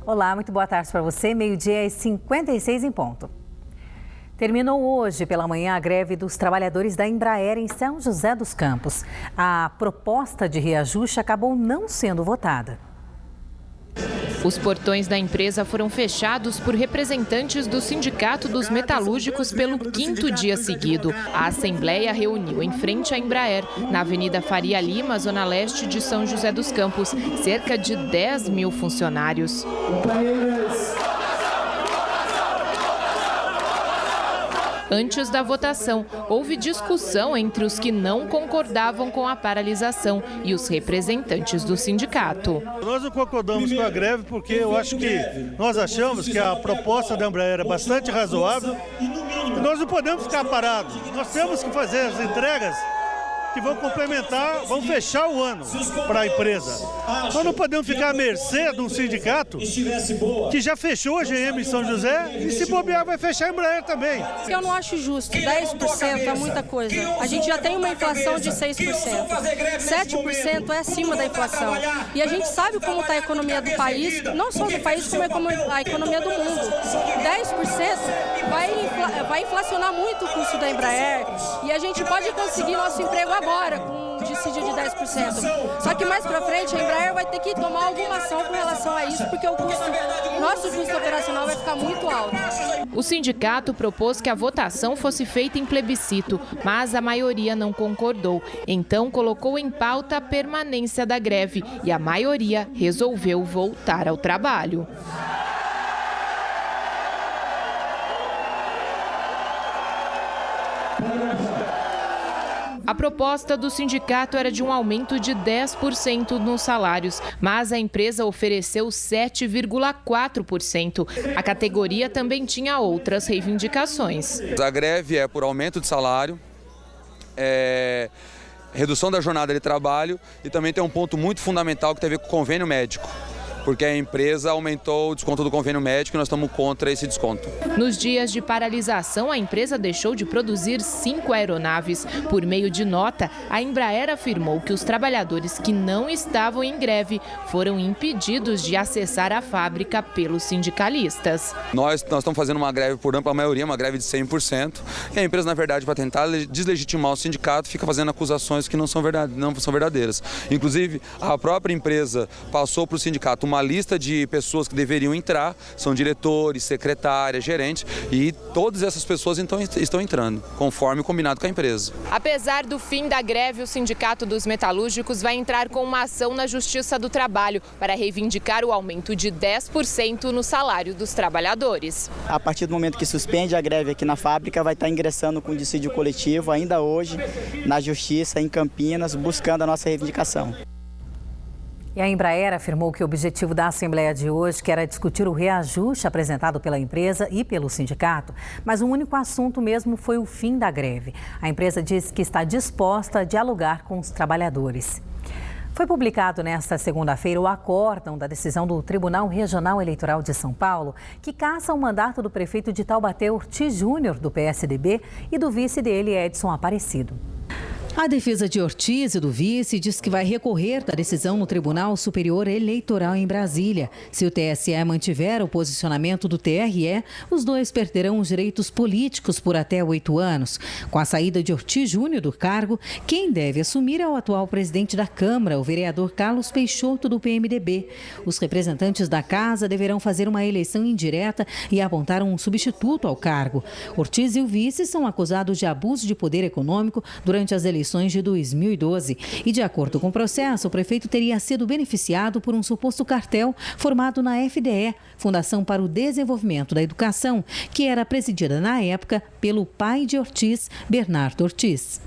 Olá, muito boa tarde para você. 12h56 em ponto. Terminou hoje pela manhã a greve dos trabalhadores da Embraer em São José dos Campos. A proposta de reajuste acabou não sendo votada. Os portões da empresa foram fechados por representantes do Sindicato dos Metalúrgicos pelo 5º dia seguido. A assembleia reuniu em frente à Embraer, na Avenida Faria Lima, zona leste de São José dos Campos, cerca de 10 mil funcionários. Antes da votação, houve discussão entre os que não concordavam com a paralisação e os representantes do sindicato. Nós não concordamos com a greve porque nós achamos que a proposta da Embraer é bastante razoável e nós não podemos ficar parados. Nós temos que fazer as entregas que vão complementar, vão fechar o ano para a empresa. Nós não podemos ficar à mercê de um sindicato que já fechou a GM em São José e, se bobear, vai fechar a Embraer também. Eu não acho justo, 10% é muita coisa. A gente já tem uma inflação de 6%. 7% é acima da inflação. E a gente sabe como está a economia do país, não só do país, como a economia do mundo. 10% vai inflacionar muito o custo da Embraer e a gente pode conseguir nosso emprego agora com um dissídio de 10%. Só que mais para frente a Embraer vai ter que tomar alguma ação com relação a isso, porque nosso custo operacional vai ficar muito alto. O sindicato propôs que a votação fosse feita em plebiscito, mas a maioria não concordou. Então colocou em pauta a permanência da greve e a maioria resolveu voltar ao trabalho. A proposta do sindicato era de um aumento de 10% nos salários, mas a empresa ofereceu 7,4%. A categoria também tinha outras reivindicações. A greve é por aumento de salário, redução da jornada de trabalho e também tem um ponto muito fundamental que tem a ver com o convênio médico, porque a empresa aumentou o desconto do convênio médico e nós estamos contra esse desconto. Nos dias de paralisação, a empresa deixou de produzir 5 aeronaves. Por meio de nota, a Embraer afirmou que os trabalhadores que não estavam em greve foram impedidos de acessar a fábrica pelos sindicalistas. Nós estamos fazendo uma greve por ampla maioria, uma greve de 100%, e a empresa, na verdade, para tentar deslegitimar o sindicato, fica fazendo acusações que não são verdadeiras. Inclusive, a própria empresa passou para o sindicato uma lista de pessoas que deveriam entrar, são diretores, secretárias, gerentes, e todas essas pessoas então estão entrando, conforme combinado com a empresa. Apesar do fim da greve, o Sindicato dos Metalúrgicos vai entrar com uma ação na Justiça do Trabalho para reivindicar o aumento de 10% no salário dos trabalhadores. A partir do momento que suspende a greve aqui na fábrica, vai estar ingressando com dissídio coletivo ainda hoje na Justiça em Campinas, buscando a nossa reivindicação. E a Embraer afirmou que o objetivo da Assembleia de hoje que era discutir o reajuste apresentado pela empresa e pelo sindicato, mas o único assunto mesmo foi o fim da greve. A empresa diz que está disposta a dialogar com os trabalhadores. Foi publicado nesta segunda-feira o acórdão da decisão do Tribunal Regional Eleitoral de São Paulo, que caça o mandato do prefeito de Taubaté, Ortiz Júnior, do PSDB, e do vice dele, Edson Aparecido. A defesa de Ortiz e do vice diz que vai recorrer da decisão no Tribunal Superior Eleitoral em Brasília. Se o TSE mantiver o posicionamento do TRE, os dois perderão os direitos políticos por até 8 anos. Com a saída de Ortiz Júnior do cargo, quem deve assumir é o atual presidente da Câmara, o vereador Carlos Peixoto, do PMDB. Os representantes da casa deverão fazer uma eleição indireta e apontar um substituto ao cargo. Ortiz e o vice são acusados de abuso de poder econômico durante as eleições de 2012. E, de acordo com o processo, o prefeito teria sido beneficiado por um suposto cartel formado na FDE, Fundação para o Desenvolvimento da Educação, que era presidida na época pelo pai de Ortiz, Bernardo Ortiz.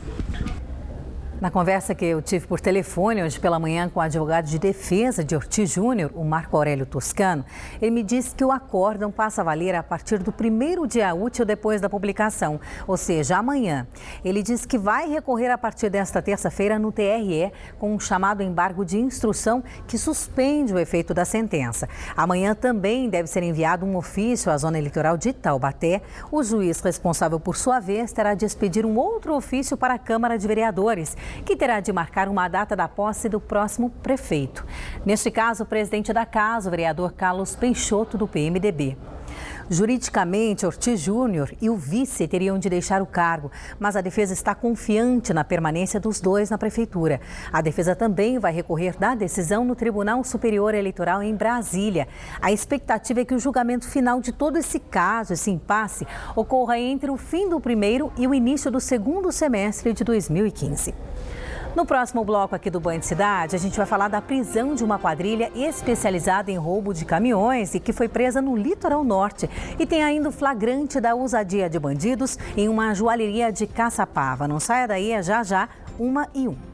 Na conversa que eu tive por telefone hoje pela manhã com o advogado de defesa de Ortiz Júnior, o Marco Aurélio Toscano, ele me disse que o acórdão passa a valer a partir do primeiro dia útil depois da publicação, ou seja, amanhã. Ele disse que vai recorrer a partir desta terça-feira no TRE com um chamado embargo de instrução que suspende o efeito da sentença. Amanhã também deve ser enviado um ofício à zona eleitoral de Taubaté. O juiz responsável, por sua vez, terá de expedir um outro ofício para a Câmara de Vereadores. que terá de marcar uma data da posse do próximo prefeito. Neste caso, o presidente da casa, o vereador Carlos Peixoto, do PMDB. Juridicamente, Ortiz Júnior e o vice teriam de deixar o cargo, mas a defesa está confiante na permanência dos dois na prefeitura. A defesa também vai recorrer da decisão no Tribunal Superior Eleitoral em Brasília. A expectativa é que o julgamento final de todo esse caso, esse impasse, ocorra entre o fim do primeiro e o início do segundo semestre de 2015. No próximo bloco aqui do Banho de Cidade, a gente vai falar da prisão de uma quadrilha especializada em roubo de caminhões e que foi presa no litoral norte. E tem ainda o flagrante da ousadia de bandidos em uma joalheria de Caçapava. Não saia daí, é já já 1h01.